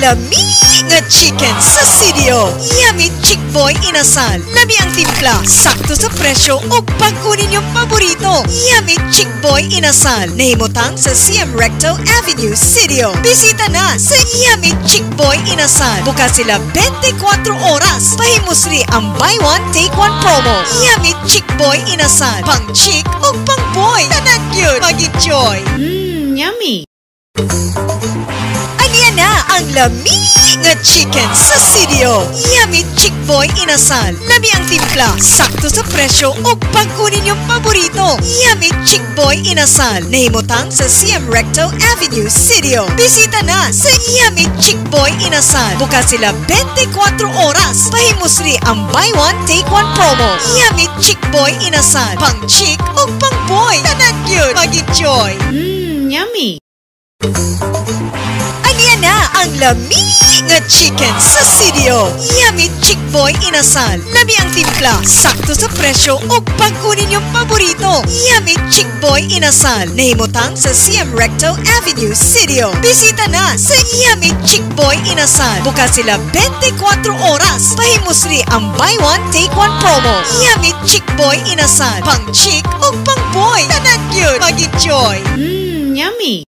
lami nga chicken sa Sidio. Yummy Chick Boy inasal. Lami ang timpla, sakto sa presyo o pag-kunin yung paborito. Yummy Chick Boy inasal. Nahimutang sa CM Recto Avenue, Sidio. Bisita na sa Yummy Chick Boy inasal. Bukas sila 24 oras. Pahimusri ang buy one take one promo. Yummy Chick Boy inasal. Pang chick o pang boy. Tanan yun. Mag-enjoy. Yummy! Aniya na ang lami nga chicken sa Sidio. Yummy Chick Boy inasal. Lami ang timpla, sakto sa presyo o pag-kunin yung paborito. Yummy Chick Boy inasal. Nahimutang sa CM Recto Avenue, Sidio. Bisita na sa Yummy Chick Boy inasal. Bukas sila 24 oras. Pahimusri ang buy one take one promo. Yummy Chick Boy inasal. Pang chick o pang boy. Tanan yun. Mag-enjoy. Yummy! Aniya na ang lami nga chicken sa Sidio. Yummy Chick Boy inasal. Lami ang timpla, sakto sa presyo o pag-kunin yung paborito. Yummy Chick Boy inasal. Nahimutang sa CM Recto Avenue, Sidio. Bisita na sa Yummy Chick Boy inasal. Bukas sila 24 oras. Pahimusri ang buy one take one promo. Yummy Chick Boy inasal. Pang chick o pang boy. Tanan yun. Mag-enjoy. Yummy!